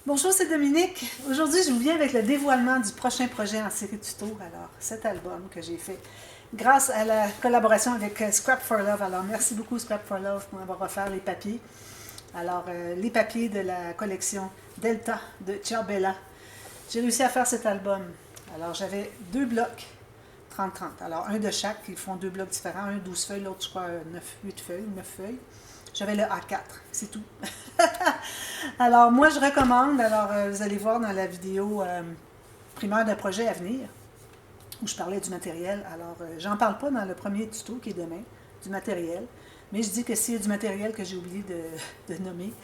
Bonjour, c'est Dominique. Aujourd'hui, je vous viens avec le dévoilement du prochain projet en série tuto. Alors, cet album que j'ai fait grâce à la collaboration avec Scrap for Love. Alors, merci beaucoup Scrap for Love pour m'avoir offert les papiers. Alors, les papiers de la collection Delta de Ciao Bella. J'ai réussi à faire cet album. Alors, j'avais deux blocs 30-30. Alors, un de chaque, ils font deux blocs différents. Un 12 feuilles, l'autre, je crois, 8 feuilles, 9 feuilles. J'avais le A4, c'est tout. Alors, moi, je recommande, vous allez voir dans la vidéo primaire d'un projet à venir, où je parlais du matériel. Alors, j'en parle pas dans le premier tuto qui est demain, du matériel, mais je dis que s'il y a du matériel que j'ai oublié de nommer,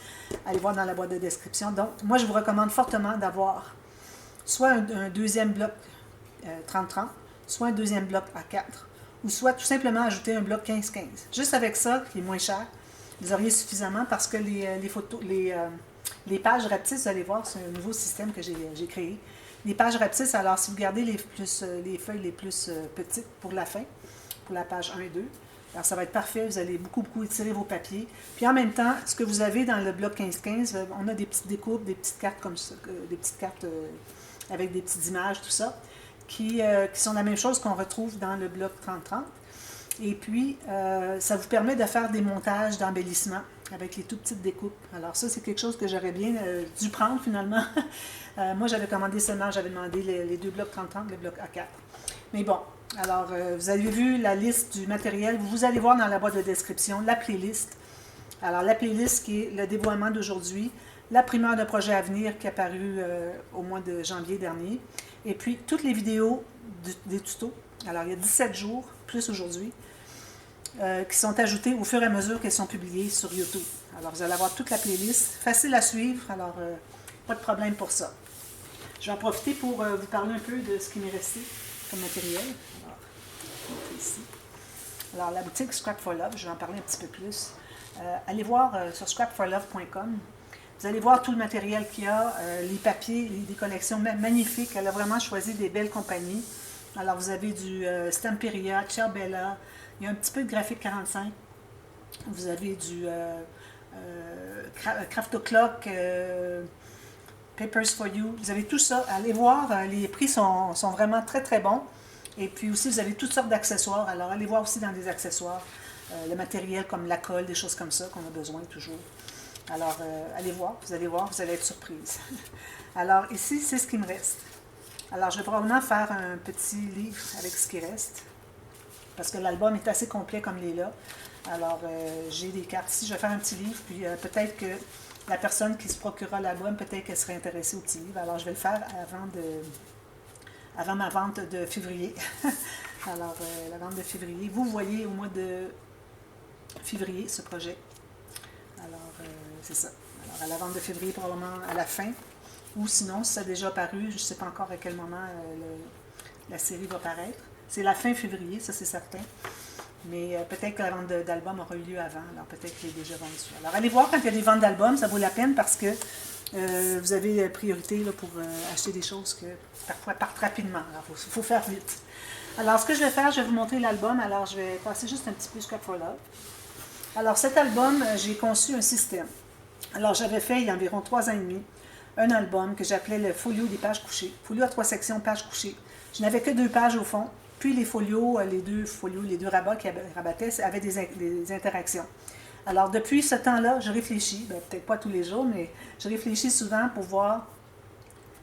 allez voir dans la boîte de description. Donc, moi, je vous recommande fortement d'avoir soit un deuxième bloc 30-30, soit un deuxième bloc A4, ou soit tout simplement ajouter un bloc 15-15. Juste avec ça, qui est moins cher, vous auriez suffisamment parce que les photos, les pages rapetissent, vous allez voir, c'est un nouveau système que j'ai créé. Les pages rapetissent, alors si vous gardez les feuilles les plus petites pour la fin, pour la page 1 et 2, alors ça va être parfait, vous allez beaucoup étirer vos papiers. Puis en même temps, ce que vous avez dans le bloc 15-15, on a des petites découpes, des petites cartes comme ça, des petites cartes avec des petites images, tout ça, qui sont la même chose qu'on retrouve dans le bloc 30-30. Et puis, ça vous permet de faire des montages d'embellissement avec les tout petites découpes. Alors ça, c'est quelque chose que j'aurais bien dû prendre finalement. Moi, j'avais commandé seulement, j'avais demandé les deux blocs 30-30, le bloc A4. Mais bon, alors vous avez vu la liste du matériel. Vous allez voir dans la boîte de description la playlist. Alors la playlist qui est le dévoilement d'aujourd'hui, la primeur de projet à venir qui est apparu au mois de janvier dernier, et puis toutes les vidéos des tutos. Alors il y a 17 jours, plus aujourd'hui, qui sont ajoutées au fur et à mesure qu'elles sont publiées sur YouTube. Alors vous allez avoir toute la playlist, facile à suivre, alors pas de problème pour ça. Je vais en profiter pour vous parler un peu de ce qui m'est resté comme matériel. Alors, ici. Alors la boutique Scrap for Love, je vais en parler un petit peu plus. Allez voir sur scrapforlove.com. Vous allez voir tout le matériel qu'il y a, les papiers, des collections magnifiques. Elle a vraiment choisi des belles compagnies. Alors, vous avez du Stamperia, Ciao-Bella, il y a un petit peu de Graphique 45. Vous avez du Craft-O-Clock, Papers for You. Vous avez tout ça. Allez voir, les prix sont vraiment très bons. Et puis aussi, vous avez toutes sortes d'accessoires. Alors, allez voir aussi dans des accessoires, le matériel comme la colle, des choses comme ça qu'on a besoin toujours. Alors, allez voir, vous allez être surprise. Alors, ici, c'est ce qui me reste. Alors, je vais probablement faire un petit livre avec ce qui reste, parce que l'album est assez complet comme il est là. Alors, j'ai des cartes ici, je vais faire un petit livre, puis peut-être que la personne qui se procurera l'album, peut-être qu'elle serait intéressée au petit livre. Alors, je vais le faire avant ma vente de février. Alors, la vente de février. Vous voyez au mois de février ce projet. Alors, c'est ça. Alors, à la vente de février, probablement à la fin. Ou sinon, si ça a déjà paru, je ne sais pas encore à quel moment la série va paraître. C'est la fin février, ça c'est certain. Mais peut-être que la vente d'albums aura eu lieu avant. Alors peut-être qu'il est déjà vendu. Alors allez voir quand il y a des ventes d'albums, ça vaut la peine parce que vous avez priorité là, pour acheter des choses que parfois partent rapidement. Alors il faut faire vite. Alors ce que je vais faire, je vais vous montrer l'album. Alors je vais passer juste un petit peu Scrap for Love. Alors cet album, j'ai conçu un système. Alors j'avais fait il y a environ 3 ans et demi un album que j'appelais le folio des pages couchées. Folio à 3 sections, pages couchées. Je n'avais que 2 pages au fond. Puis les folios, les deux rabats qui rabattaient, avaient des interactions. Alors depuis ce temps-là, je réfléchis, peut-être pas tous les jours, mais je réfléchis souvent pour voir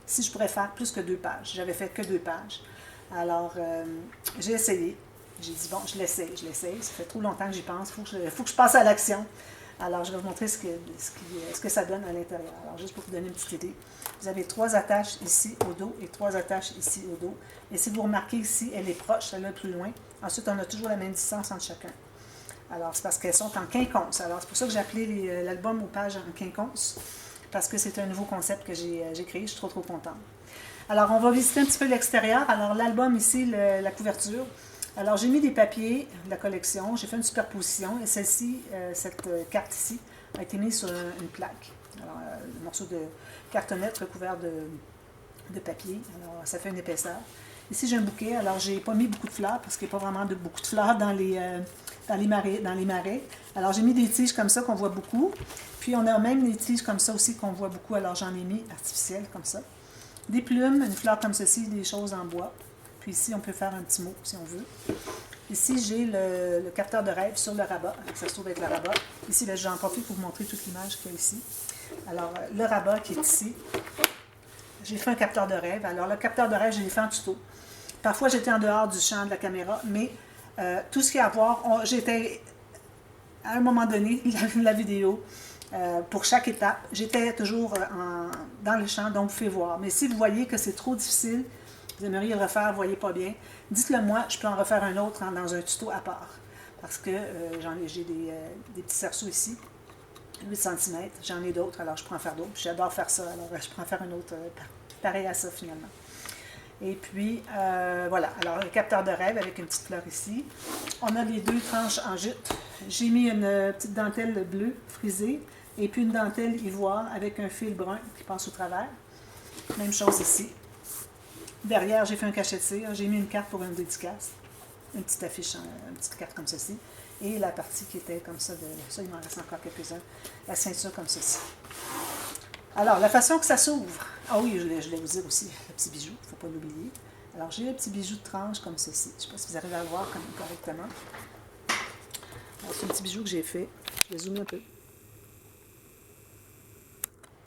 si je pourrais faire plus que 2 pages. J'avais fait que 2 pages. Alors j'ai essayé. J'ai dit, bon, je l'essaye. Ça fait trop longtemps que j'y pense. Il faut que je passe à l'action. Alors, je vais vous montrer ce que ça donne à l'intérieur. Alors, juste pour vous donner une petite idée, vous avez 3 attaches ici au dos et 3 attaches ici au dos. Et si vous remarquez ici, elle est proche, celle-là plus loin. Ensuite, on a toujours la même distance entre chacun. Alors, c'est parce qu'elles sont en quinconce. Alors, c'est pour ça que j'ai appelé l'album aux pages en quinconce, parce que c'est un nouveau concept que j'ai créé. Je suis trop contente. Alors, on va visiter un petit peu l'extérieur. Alors, l'album ici, la couverture. Alors, j'ai mis des papiers de la collection, j'ai fait une superposition et celle-ci, cette carte ici, a été mise sur une plaque. Alors, un morceau de cartonnette recouvert de papier. Alors, ça fait une épaisseur. Ici, j'ai un bouquet. Alors, j'ai pas mis beaucoup de fleurs parce qu'il n'y a pas vraiment beaucoup de fleurs dans les marais. Alors, j'ai mis des tiges comme ça qu'on voit beaucoup. Puis, on a même des tiges comme ça aussi qu'on voit beaucoup. Alors, j'en ai mis artificielles comme ça. Des plumes, une fleur comme ceci, des choses en bois. Puis ici, on peut faire un petit mot si on veut. Ici, j'ai le capteur de rêve sur le rabat. Alors, ça se trouve être le rabat. Ici, j'en profite pour vous montrer toute l'image qu'il y a ici. Alors, le rabat qui est ici. J'ai fait un capteur de rêve. Alors, le capteur de rêve, je l'ai fait en tuto. Parfois, j'étais en dehors du champ de la caméra, mais tout ce qu'il y a à voir, j'étais, à un moment donné, la vidéo, pour chaque étape, j'étais toujours dans le champ, donc vous pouvez voir. Mais si vous voyez que c'est trop difficile, vous aimeriez le refaire, vous ne voyez pas bien, dites-le moi, je peux en refaire un autre dans un tuto à part. Parce que j'ai des petits cerceaux ici, 8 cm, j'en ai d'autres, alors je peux en faire d'autres. J'adore faire ça, alors je peux en faire un autre pareil à ça finalement. Et puis, voilà, alors le capteur de rêve avec une petite fleur ici. On a les deux tranches en jute. J'ai mis une petite dentelle bleue frisée et puis une dentelle ivoire avec un fil brun qui passe au travers. Même chose ici. Derrière, j'ai fait un cachet de cire. J'ai mis une carte pour une dédicace. Une petite affiche, une petite carte comme ceci. Et la partie qui était comme ça, ça il m'en reste encore quelques-uns. La ceinture comme ceci. Alors, la façon que ça s'ouvre. Ah oui, je voulais vous dire aussi, le petit bijou, il ne faut pas l'oublier. Alors, j'ai un petit bijou de tranche comme ceci. Je ne sais pas si vous arrivez à le voir correctement. C'est un petit bijou que j'ai fait. Je vais zoomer un peu.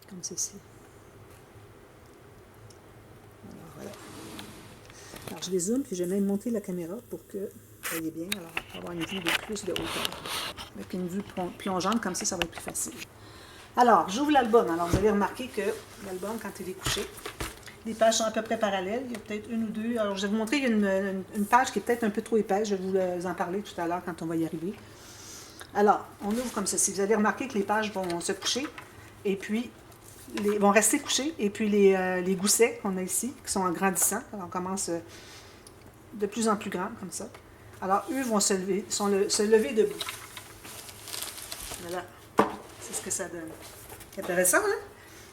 Comme ceci. Alors, voilà. Alors, je les zoome, puis je vais même monter la caméra pour que vous voyez bien. Alors, on va avoir une vue de plus de hauteur. Avec une vue plongeante, comme ça va être plus facile. Alors, j'ouvre l'album. Alors, vous allez remarquer que l'album, quand il est couché, les pages sont à peu près parallèles. Il y a peut-être une ou deux. Alors, je vais vous montrer, il y a une page qui est peut-être un peu trop épaisse. Je vais vous en parler tout à l'heure quand on va y arriver. Alors, on ouvre comme ceci. Vous allez remarquer que les pages vont se coucher et puis vont rester couchées. Et puis, les goussets qu'on a ici, qui sont en grandissant, alors on commence de plus en plus grands, comme ça. Alors, eux vont se lever debout. Voilà. C'est ce que ça donne. Intéressant, hein?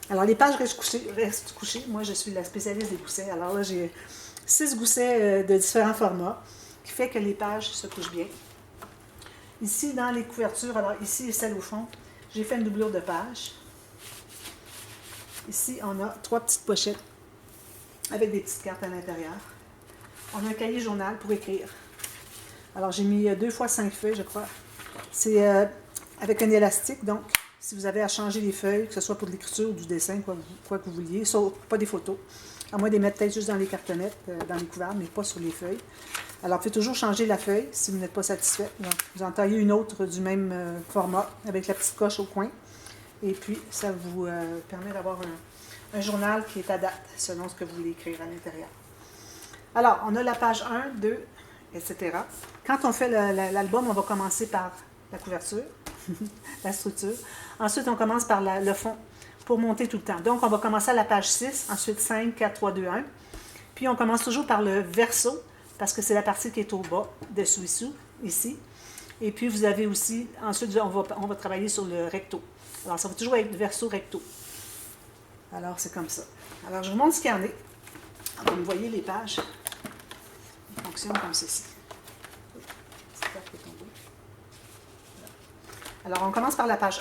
Alors, les pages restent couchées. Moi, je suis la spécialiste des goussets. Alors là, j'ai 6 goussets de différents formats, qui fait que les pages se couchent bien. Ici, dans les couvertures, alors ici et celle au fond, j'ai fait une doublure de page. Ici, on a 3 petites pochettes avec des petites cartes à l'intérieur. On a un cahier journal pour écrire. Alors, j'ai mis 2 fois 5 feuilles, je crois. C'est avec un élastique, donc si vous avez à changer les feuilles, que ce soit pour de l'écriture ou du dessin, quoi que vous vouliez, sauf pas des photos, à moins de les mettre peut-être juste dans les cartonnettes, dans les couverts, mais pas sur les feuilles. Alors, vous pouvez toujours changer la feuille si vous n'êtes pas satisfait. Donc, vous en taillez une autre du même format, avec la petite coche au coin. Et puis, ça vous permet d'avoir un journal qui est à date, selon ce que vous voulez écrire à l'intérieur. Alors, on a la page 1, 2, etc. Quand on fait l'album, on va commencer par la couverture, la structure. Ensuite, on commence par le fond pour monter tout le temps. Donc, on va commencer à la page 6, ensuite 5, 4, 3, 2, 1. Puis, on commence toujours par le verso, parce que c'est la partie qui est au bas, dessous, ici. Et puis, vous avez aussi, ensuite, on va travailler sur le recto. Alors, ça va toujours être verso, recto. Alors, c'est comme ça. Alors, je vous montre ce qu'il y en a. Alors, vous voyez les pages. Ils fonctionnent comme ceci. Alors, on commence par la page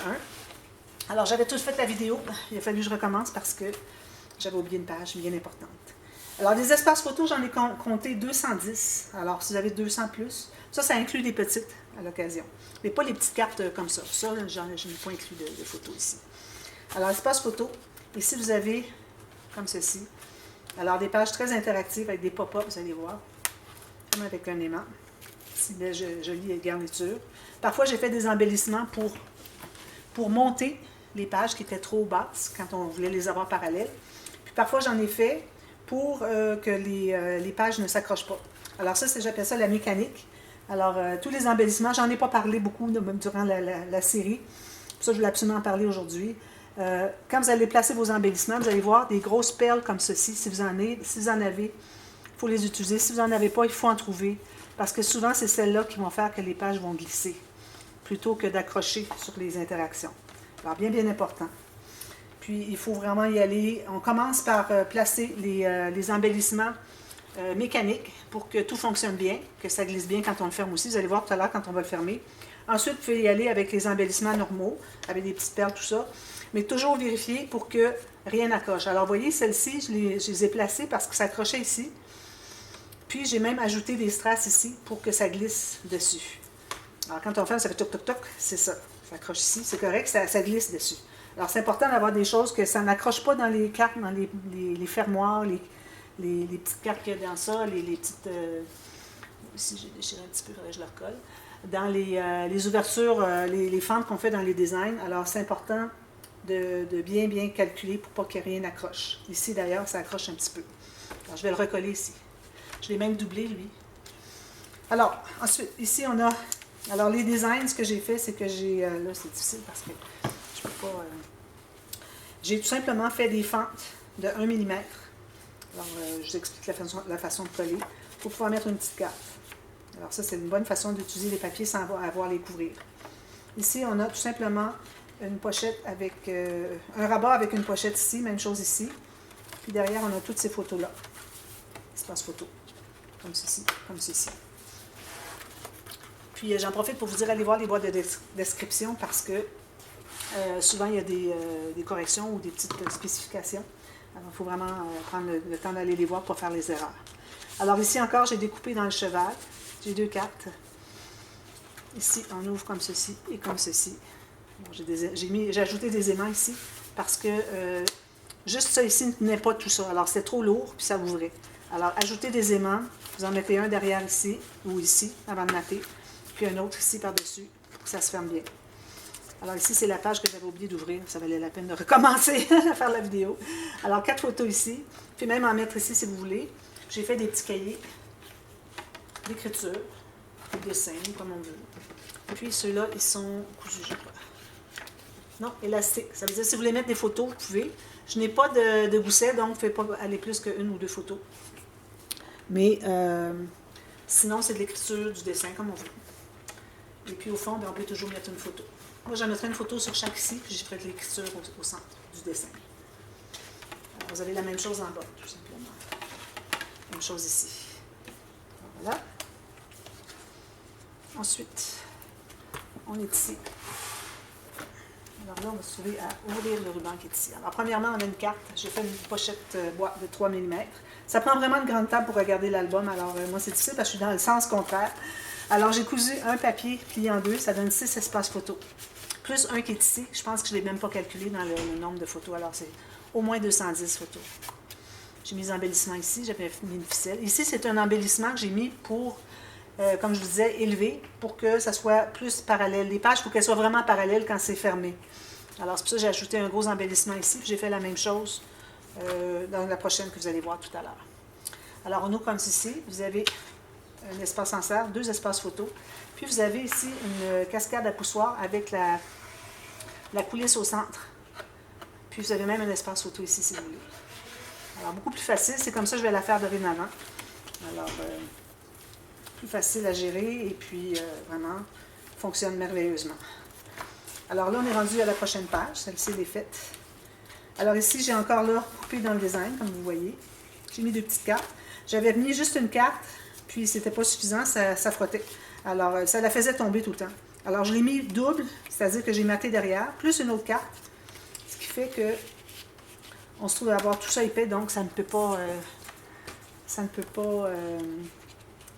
1. Alors, j'avais tout fait la vidéo. Il a fallu que je recommence parce que j'avais oublié une page bien importante. Alors, des espaces photos, j'en ai compté 210. Alors, si vous avez 200 plus, ça inclut des petites à l'occasion. Mais pas les petites cartes comme ça. Ça, je n'ai pas inclus de photos ici. Alors, espace photo. Ici, vous avez, comme ceci, alors des pages très interactives avec des pop-up, vous allez voir, comme avec un aimant. Ici, bien jolie garniture. Parfois, j'ai fait des embellissements pour monter les pages qui étaient trop basses quand on voulait les avoir parallèles. Puis parfois, j'en ai fait pour que les pages ne s'accrochent pas. Alors ça, j'appelle ça la mécanique. Alors, tous les embellissements, j'en ai pas parlé beaucoup même durant la série. Pour ça, je voulais absolument en parler aujourd'hui. Quand vous allez placer vos embellissements, vous allez voir des grosses perles comme ceci. Si vous en avez, il faut les utiliser. Si vous n'en avez pas, il faut en trouver. Parce que souvent, c'est celles-là qui vont faire que les pages vont glisser, plutôt que d'accrocher sur les interactions. Alors, bien, bien important. Puis, il faut vraiment y aller. On commence par placer les embellissements mécanique pour que tout fonctionne bien, que ça glisse bien quand on le ferme aussi. Vous allez voir tout à l'heure quand on va le fermer. Ensuite, vous pouvez y aller avec les embellissements normaux, avec des petites perles, tout ça. Mais toujours vérifier pour que rien n'accroche. Alors, vous voyez, celle-ci, je les ai placées parce que ça accrochait ici. Puis, j'ai même ajouté des strass ici pour que ça glisse dessus. Alors, quand on ferme, ça fait toc, toc, toc. C'est ça. Ça accroche ici. C'est correct, ça glisse dessus. Alors, c'est important d'avoir des choses que ça n'accroche pas dans les cartes, dans les fermoirs, les petites cartes qu'il y a dans ça, les petites... ici, j'ai déchiré un petit peu, je le recolle. Dans les ouvertures, les fentes qu'on fait dans les designs. Alors, c'est important de bien calculer pour pas que rien accroche. Ici, d'ailleurs, ça accroche un petit peu. Alors, je vais le recoller ici. Je l'ai même doublé, lui. Alors, ensuite, ici, on a... Alors, les designs, ce que j'ai fait, c'est que j'ai... là, c'est difficile parce que je peux pas... j'ai tout simplement fait des fentes de 1 mm. Alors, je vous explique la façon de coller. Il faut pouvoir mettre une petite carte. Alors, ça, c'est une bonne façon d'utiliser les papiers sans avoir à les couvrir. Ici, on a tout simplement une pochette avec... un rabat avec une pochette ici, même chose ici. Puis derrière, on a toutes ces photos-là. Espace photo. Comme ceci, comme ceci. Puis j'en profite pour vous dire, allez voir les boîtes de description parce que souvent il y a des corrections ou des petites spécifications. Alors il faut vraiment prendre le temps d'aller les voir pour faire les erreurs. Alors ici encore, j'ai découpé dans le cheval. J'ai 2 cartes. Ici, on ouvre comme ceci et comme ceci. Bon, j'ai ajouté des aimants ici parce que juste ça ici ne tenait pas tout ça. Alors c'était trop lourd puis ça ouvrait. Alors ajoutez des aimants. Vous en mettez un derrière ici ou ici avant de mater. Puis un autre ici par-dessus pour que ça se ferme bien. Alors ici, c'est la page que j'avais oublié d'ouvrir. Ça valait la peine de recommencer à faire la vidéo. Alors 4 photos ici. Puis même en mettre ici si vous voulez. J'ai fait des petits cahiers d'écriture, des dessins, comme on veut. Puis ceux-là, ils sont cousus, je crois. Non, élastiques. Ça veut dire si vous voulez mettre des photos, vous pouvez. Je n'ai pas de gousset, donc je ne fais pas aller plus qu'une ou 2 photos. Mais sinon, c'est de l'écriture, du dessin, comme on veut. Et puis au fond, bien, on peut toujours mettre une photo. Moi, j'en mettrai une photo sur chaque ici, puis j'ai fait de l'écriture au centre du dessin. Alors, vous avez la même chose en bas, tout simplement. Même chose ici. Voilà. Ensuite, on est ici. Alors là, on va se trouver à ouvrir le ruban qui est ici. Alors, premièrement, on a une carte. J'ai fait une pochette boîte de 3 mm. Ça prend vraiment une grande table pour regarder l'album. Alors, moi, c'est difficile parce que je suis dans le sens contraire. Alors, j'ai cousu un papier plié en 2. Ça donne 6 espaces photos. Plus un qui est ici. Je pense que je ne l'ai même pas calculé dans le nombre de photos. Alors, c'est au moins 210 photos. J'ai mis les embellissements ici. J'avais mis une ficelle. Ici, c'est un embellissement que j'ai mis pour... comme je vous disais, élevé pour que ça soit plus parallèle. Les pages, il faut qu'elles soient vraiment parallèles quand c'est fermé. Alors, c'est pour ça que j'ai ajouté un gros embellissement ici, puis j'ai fait la même chose dans la prochaine que vous allez voir tout à l'heure. Alors, on ouvre comme ceci. Vous avez un espace en serre, 2 espaces photos. Puis, vous avez ici une cascade à poussoir avec la coulisse au centre. Puis, vous avez même un espace photo ici, si vous voulez. Alors, beaucoup plus facile. C'est comme ça que je vais la faire dorénavant. Alors... plus facile à gérer et puis vraiment fonctionne merveilleusement. Alors là, on est rendu à la prochaine page. Celle-ci, elle est faite. Alors ici, j'ai encore là coupé dans le design, comme vous voyez. J'ai mis 2 petites cartes. J'avais mis juste une carte, puis c'était pas suffisant, ça frottait. Alors, ça la faisait tomber tout le temps. Alors, je l'ai mis double, c'est-à-dire que j'ai maté derrière, plus une autre carte, ce qui fait que on se trouve à avoir tout ça épais, donc ça ne peut pas...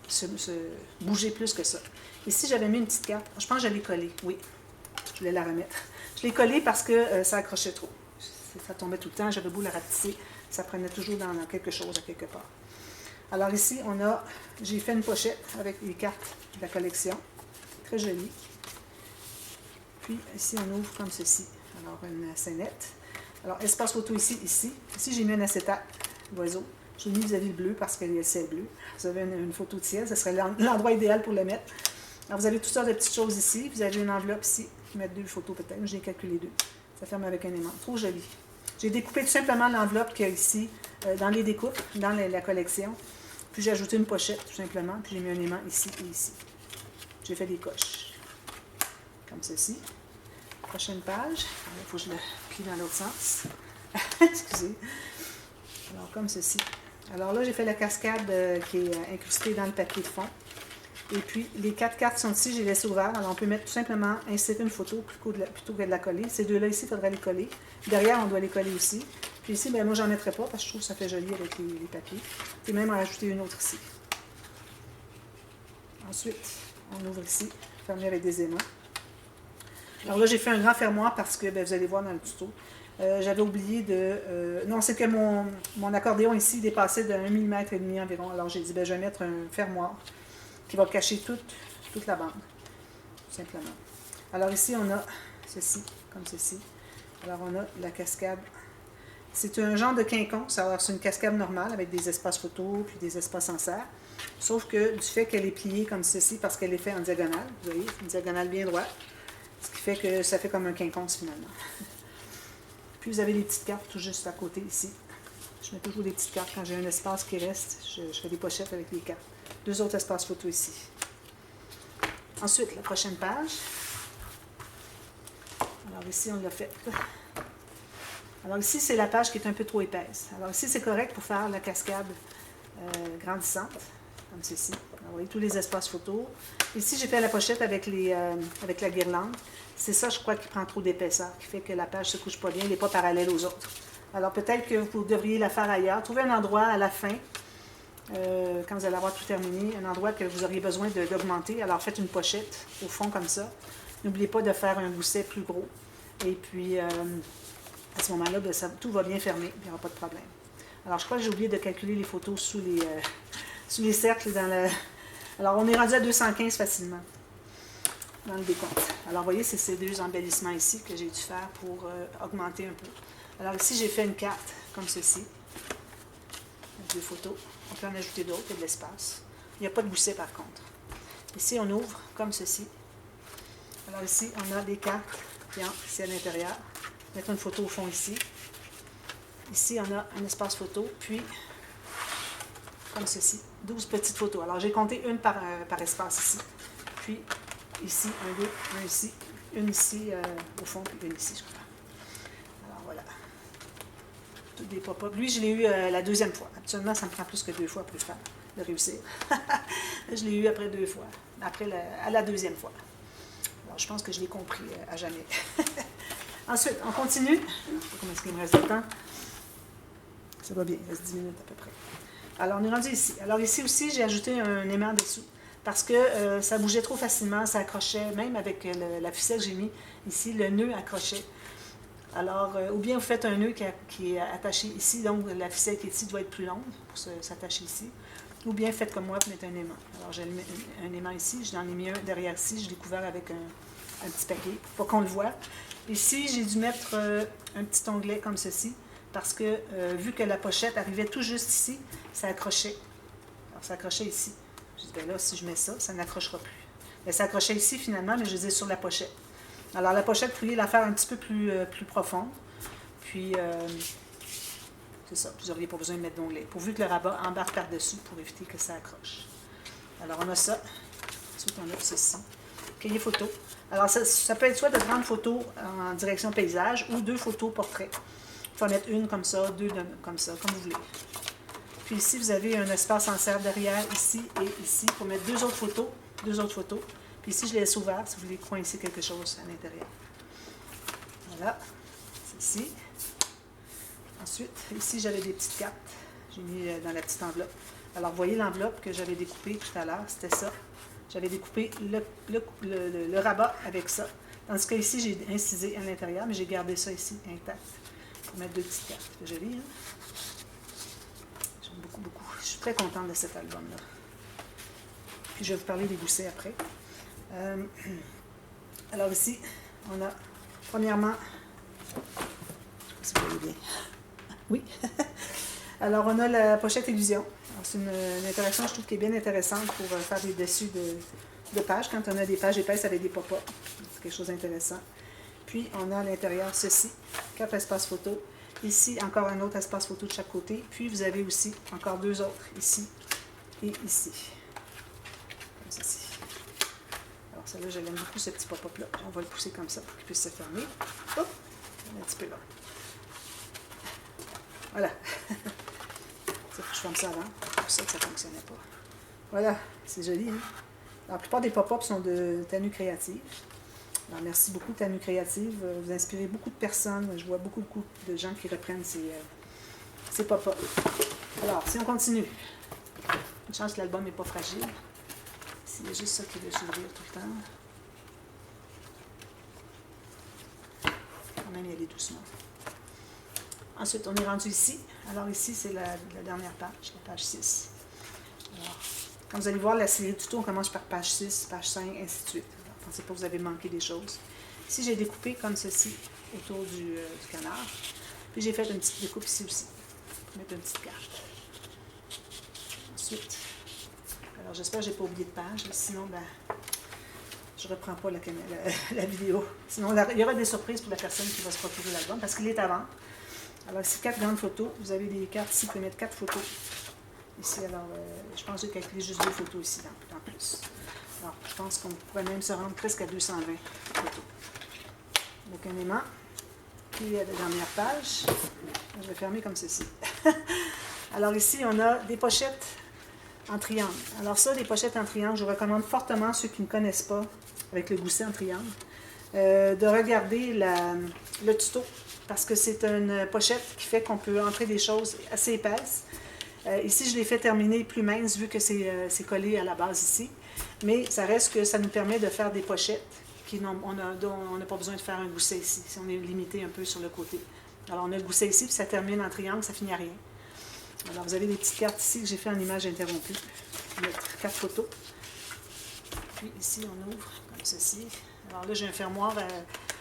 se bouger plus que ça. Ici, j'avais mis une petite carte. Je pense que je l'ai collée. Oui, je voulais la remettre. Je l'ai collée parce que ça accrochait trop. Ça tombait tout le temps. J'avais beau la rapetisser. Ça prenait toujours dans quelque chose, à quelque part. Alors ici, j'ai fait une pochette avec les cartes de la collection. Très jolie. Puis ici, on ouvre comme ceci. Alors, une scénette. Alors, espace photo ici, ici. Ici, j'ai mis un acétate d'oiseau. J'ai mis vis-à-vis le bleu parce qu'il y a le ciel bleu. Vous avez une photo de ciel, ce serait l'endroit idéal pour le mettre. Alors, vous avez toutes sortes de petites choses ici. Vous avez une enveloppe ici, qui met 2 photos peut-être. J'ai calculé 2. Ça ferme avec un aimant. Trop joli. J'ai découpé tout simplement l'enveloppe qu'il y a ici, dans les découpes, dans la collection. Puis j'ai ajouté une pochette, tout simplement. Puis j'ai mis un aimant ici et ici. J'ai fait des coches. Comme ceci. Prochaine page. Il faut que je le plie dans l'autre sens. Excusez. Alors, comme ceci. Alors là, j'ai fait la cascade qui est incrustée dans le papier de fond. Et puis, les 4 cartes sont ici, j'ai laissé ouvert. Alors, on peut mettre tout simplement, insérer une photo plutôt que de la coller. Ces deux-là ici, il faudrait les coller. Derrière, on doit les coller aussi. Puis ici, ben, moi, j'en mettrai pas parce que je trouve que ça fait joli avec les papiers. Et même en rajouter une autre ici. Ensuite, on ouvre ici, fermé avec des aimants. Alors là, j'ai fait un grand fermoir parce que, ben, vous allez voir dans le tuto, j'avais oublié de... non, c'est que mon accordéon ici dépassait de 1,5 mm environ. Alors j'ai dit, ben, je vais mettre un fermoir qui va cacher toute la bande, tout simplement. Alors ici, on a ceci, comme ceci. Alors on a la cascade. C'est un genre de quinconce. Alors c'est une cascade normale avec des espaces photos puis des espaces en serre. Sauf que du fait qu'elle est pliée comme ceci, parce qu'elle est faite en diagonale, vous voyez, une diagonale bien droite, ce qui fait que ça fait comme un quinconce finalement. Puis vous avez les petites cartes tout juste à côté ici. Je mets toujours des petites cartes quand j'ai un espace qui reste. Je fais des pochettes avec les cartes. 2 autres espaces photo ici. Ensuite, la prochaine page. Alors ici, on l'a fait. Alors ici, c'est la page qui est un peu trop épaisse. Alors ici, c'est correct pour faire la cascade grandissante, comme ceci. Alors, vous voyez tous les espaces photo. Ici, j'ai fait la pochette avec la guirlande. C'est ça, je crois, qui prend trop d'épaisseur, qui fait que la page ne se couche pas bien, elle n'est pas parallèle aux autres. Alors peut-être que vous devriez la faire ailleurs. Trouvez un endroit à la fin, quand vous allez avoir tout terminé, un endroit que vous auriez besoin d'augmenter. Alors faites une pochette au fond comme ça. N'oubliez pas de faire un gousset plus gros. Et puis, à ce moment-là, ben, tout va bien fermer, il n'y aura pas de problème. Alors je crois que j'ai oublié de calculer les photos sous les cercles. Alors on est rendu à 215 facilement dans le décompte. Alors vous voyez, c'est ces 2 embellissements ici que j'ai dû faire pour augmenter un peu. Alors ici, j'ai fait une carte comme ceci, avec 2 photos. On peut en ajouter d'autres, il y a de l'espace. Il n'y a pas de gousset par contre. Ici, on ouvre comme ceci. Alors ici, on a des cartes ici à l'intérieur. Mettre une photo au fond ici. Ici, on a un espace photo, puis comme ceci, 12 petites photos. Alors j'ai compté une par espace ici. Puis ici, un, deux, un ici, une ici au fond, puis une ici, je crois. Alors voilà. Toutes des pop-up. Lui, je l'ai eu la 2e fois. Habituellement, ça me prend plus que 2 fois pour le faire, de réussir. Je l'ai eu après 2 fois, à la 2e fois. Alors je pense que je l'ai compris à jamais. Ensuite, on continue. Je ne sais pas combien est-ce qu'il me reste de temps. Ça va bien, il reste 10 minutes à peu près. Alors, on est rendu ici. Alors, ici aussi, j'ai ajouté un aimant dessous parce que ça bougeait trop facilement, ça accrochait, même avec la ficelle que j'ai mis ici, le nœud accrochait. Alors, ou bien vous faites un nœud qui est attaché ici, donc la ficelle qui est ici doit être plus longue pour s'attacher ici. Ou bien faites comme moi, vous mettez un aimant. Alors, j'ai un aimant ici, j'en ai mis un derrière ici, je l'ai couvert avec un petit papier pour qu'on le voit. Ici, j'ai dû mettre un petit onglet comme ceci, parce que vu que la pochette arrivait tout juste ici, ça accrochait. Alors, ça accrochait ici. Je dis, bien là, si je mets ça, ça n'accrochera plus. Mais ça accrochait ici finalement, mais je disais sur la pochette. Alors, la pochette, vous pourriez la faire un petit peu plus profonde. Puis, c'est ça, vous n'auriez pas besoin de mettre d'onglet. Pourvu que le rabat embarque par-dessus pour éviter que ça accroche. Alors, on a ça. Ensuite, on a ceci. Cahier photo. Alors, ça peut être soit de prendre photos en direction paysage ou 2 photos portrait. Il faut en mettre une comme ça, 2 comme ça, comme vous voulez. Puis ici, vous avez un espace en serre derrière, ici et ici, pour mettre 2 autres photos. 2 autres photos. Puis ici, je les laisse ouverts si vous voulez coincer quelque chose à l'intérieur. Voilà. C'est ici. Ensuite, ici, j'avais des petites cartes. J'ai mis dans la petite enveloppe. Alors, vous voyez l'enveloppe que j'avais découpée tout à l'heure, c'était ça. J'avais découpé le rabat avec ça. Tandis que ici, j'ai incisé à l'intérieur, mais j'ai gardé ça ici intact pour mettre 2 petites cartes. C'est joli, hein? J'aime beaucoup, beaucoup. Je suis très contente de cet album-là. Puis je vais vous parler des goussets après. Alors ici, on a premièrement... Je sais pas si vous voyez bien. Oui. Alors, on a la pochette illusion. C'est une interaction, je trouve, qui est bien intéressante pour faire des dessus de pages, quand on a des pages épaisses avec des pop-up. C'est quelque chose d'intéressant. Puis, on a à l'intérieur ceci, 4 espaces photos. Ici, encore un autre espace photo de chaque côté. Puis, vous avez aussi encore 2 autres, ici et ici. Comme ceci. Alors, celle-là, je l'aime beaucoup, ce petit pop-up-là. On va le pousser comme ça pour qu'il puisse se fermer. Hop! Un petit peu là. Voilà. Je ferme ça avant. C'est pour ça que ça ne fonctionnait pas. Voilà, c'est joli, hein? La plupart des pop-ups sont de Tanu Créative. Alors, merci beaucoup, Tanu Créative. Vous inspirez beaucoup de personnes. Je vois beaucoup de gens qui reprennent ces pop-ups. Alors, si on continue. Une chance que l'album n'est pas fragile. C'est juste ça qui veut s'ouvrir tout le temps. Quand même y aller doucement. Ensuite, on est rendu ici. Alors ici, c'est la dernière page, la page 6. Alors, comme vous allez voir, la série tuto, on commence par page 6, page 5, ainsi de suite. Alors, pensez pas que vous avez manqué des choses. Ici, j'ai découpé comme ceci autour du canard. Puis j'ai fait une petite découpe ici aussi, pour mettre une petite carte. Ensuite, alors j'espère que je n'ai pas oublié de page, sinon, ben, je ne reprends pas la vidéo. Sinon, il y aura des surprises pour la personne qui va se procurer l'album, parce qu'il est à vendre. Alors ici, 4 grandes photos. Vous avez des cartes ici, vous pouvez mettre 4 photos. Ici, alors, je pense que j'ai calculé juste 2 photos ici, en plus. Alors, je pense qu'on pourrait même se rendre presque à 220 photos. Donc, un aimant. Puis, la dernière page. Je vais fermer comme ceci. Alors ici, on a des pochettes en triangle. Alors ça, des pochettes en triangle, je recommande fortement ceux qui ne connaissent pas, avec le gousset en triangle, de regarder le tuto. Parce que c'est une pochette qui fait qu'on peut entrer des choses assez épaisses. Ici, je l'ai fait terminer plus mince vu que c'est collé à la base ici. Mais ça reste que ça nous permet de faire des pochettes dont on n'a pas besoin de faire un gousset ici, si on est limité un peu sur le côté. Alors, on a le gousset ici, puis ça termine en triangle, ça finit à rien. Alors, vous avez des petites cartes ici que j'ai fait en image interrompue. Je vais mettre 4 photos. Puis ici, on ouvre comme ceci. Alors là, j'ai un fermoir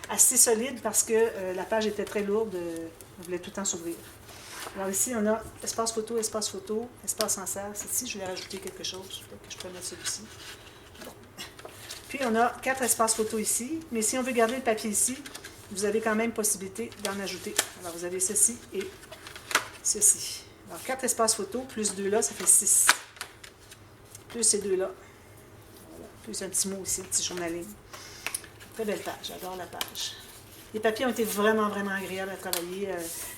assez solide parce que la page était très lourde, elle voulait tout le temps s'ouvrir. Alors ici, on a espace photo, espace en serre. Ici, je vais rajouter quelque chose, peut-être que je peux mettre celui-ci. Bon. Puis on a 4 espaces photo ici, mais si on veut garder le papier ici, vous avez quand même possibilité d'en ajouter. Alors vous avez ceci et ceci. Alors 4 espaces photo, plus 2 là, ça fait 6. Plus ces 2 là. Voilà. Plus un petit mot ici, un petit journaling. Très belle page, j'adore la page. Les papiers ont été vraiment, vraiment agréables à travailler.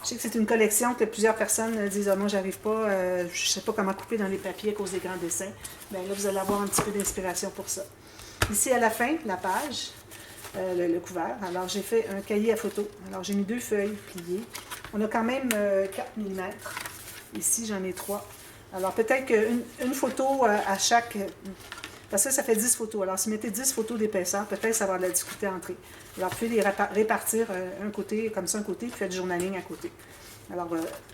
Je sais que c'est une collection que plusieurs personnes disent « Ah, moi, j'arrive pas, je ne sais pas comment couper dans les papiers à cause des grands dessins. » Bien là, vous allez avoir un petit peu d'inspiration pour ça. Ici, à la fin, la page, le couvert. Alors, j'ai fait un cahier à photo. Alors, j'ai mis 2 feuilles pliées. On a quand même 4 mm. Ici, j'en ai 3. Alors, peut-être qu'une photo à chaque... Parce que ça fait 10 photos. Alors, si vous mettez 10 photos d'épaisseur, peut-être ça va avoir de la difficulté à entrer. Alors, vous pouvez les répartir un côté, comme ça, un côté, puis faites du journaling à côté. Alors,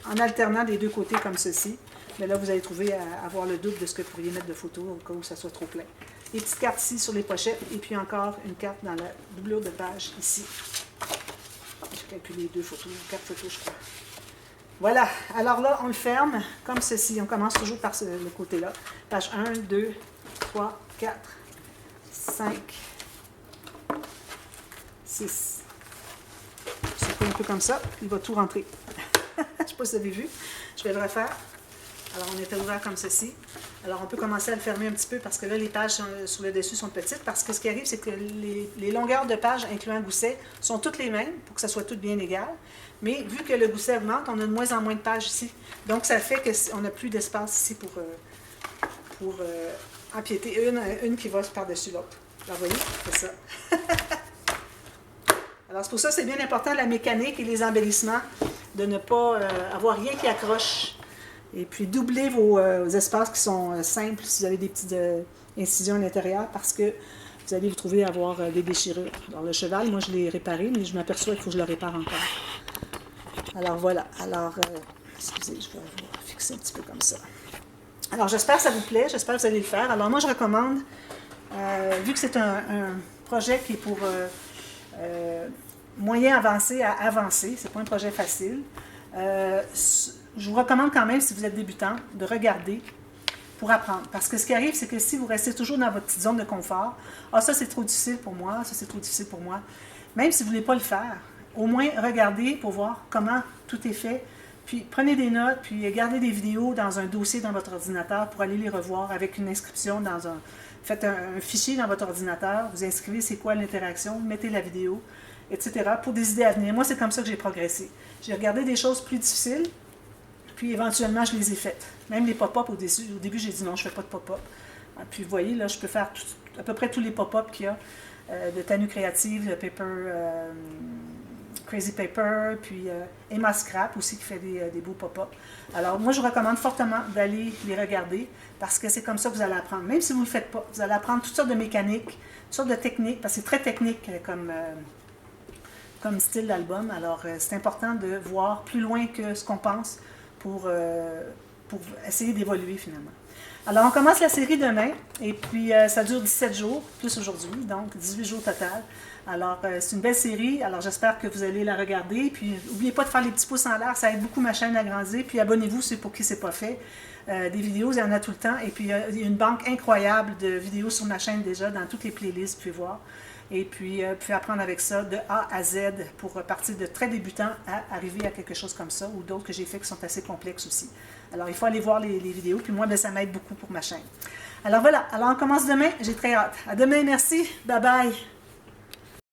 en alternant des 2 côtés comme ceci, mais là, vous allez trouver à avoir le double de ce que vous pourriez mettre de photos au cas où ça soit trop plein. Les petites cartes ici sur les pochettes, et puis encore une carte dans la doublure de page ici. J'ai calculé 2 photos, 4 photos, je crois. Voilà. Alors là, on le ferme comme ceci. On commence toujours par le côté-là. Page 1, 2, 3, 4, 5, 6. Ça fait un peu comme ça. Il va tout rentrer. Je ne sais pas si vous avez vu. Je vais le refaire. Alors, on était ouvert comme ceci. Alors, on peut commencer à le fermer un petit peu parce que là, les pages sur le dessus sont petites. Parce que ce qui arrive, c'est que les longueurs de pages, incluant gousset, sont toutes les mêmes pour que ça soit tout bien égal. Mais vu que le gousset augmente, on a de moins en moins de pages ici. Donc, ça fait qu'on n'a plus d'espace ici pour empiéter une qui va par-dessus l'autre. Alors, vous voyez, c'est ça. Alors, c'est pour ça que c'est bien important, la mécanique et les embellissements, de ne pas avoir rien qui accroche. Et puis, doubler vos espaces qui sont simples si vous avez des petites incisions à l'intérieur, parce que vous allez vous trouver à avoir des déchirures. Alors, le cheval, moi, je l'ai réparé, mais je m'aperçois qu'il faut que je le répare encore. Alors, voilà. Alors, excusez, je vais fixer un petit peu comme ça. Alors, j'espère que ça vous plaît, j'espère que vous allez le faire. Alors, moi, je recommande, vu que c'est un projet qui est pour moyen avancé à avancer, c'est pas un projet facile, je vous recommande quand même, si vous êtes débutant, de regarder pour apprendre. Parce que ce qui arrive, c'est que si vous restez toujours dans votre petite zone de confort, « Ah, ça, c'est trop difficile pour moi, ça, c'est trop difficile pour moi », même si vous ne voulez pas le faire, au moins regardez pour voir comment tout est fait. Puis prenez des notes, puis gardez des vidéos dans un dossier dans votre ordinateur pour aller les revoir avec une inscription dans un... Faites un fichier dans votre ordinateur, vous inscrivez c'est quoi l'interaction, mettez la vidéo, etc. pour des idées à venir. Moi, c'est comme ça que j'ai progressé. J'ai regardé des choses plus difficiles, puis éventuellement, je les ai faites. Même les pop-up, au début j'ai dit non, je ne fais pas de pop-up. Puis vous voyez, là, je peux faire à peu près tous les pop-up qu'il y a, de Tanu Créative, de Crazy Paper, puis Emma Scrap aussi qui fait des beaux pop-up. Alors moi, je vous recommande fortement d'aller les regarder parce que c'est comme ça que vous allez apprendre. Même si vous ne le faites pas, vous allez apprendre toutes sortes de mécaniques, toutes sortes de techniques, parce que c'est très technique comme style d'album. Alors c'est important de voir plus loin que ce qu'on pense pour essayer d'évoluer finalement. Alors, on commence la série demain, et puis ça dure 17 jours, plus aujourd'hui, donc 18 jours total. Alors, c'est une belle série, alors j'espère que vous allez la regarder, puis n'oubliez pas de faire les petits pouces en l'air, ça aide beaucoup ma chaîne à grandir, puis abonnez-vous, c'est pour qui c'est pas fait. Des vidéos, il y en a tout le temps, et puis il y a une banque incroyable de vidéos sur ma chaîne déjà, dans toutes les playlists, vous pouvez voir. Et puis, vous pouvez apprendre avec ça de A à Z pour partir de très débutant à arriver à quelque chose comme ça, ou d'autres que j'ai fait qui sont assez complexes aussi. Alors, il faut aller voir les vidéos, puis moi, ça m'aide beaucoup pour ma chaîne. Alors voilà, alors on commence demain, j'ai très hâte. À demain, merci, bye bye.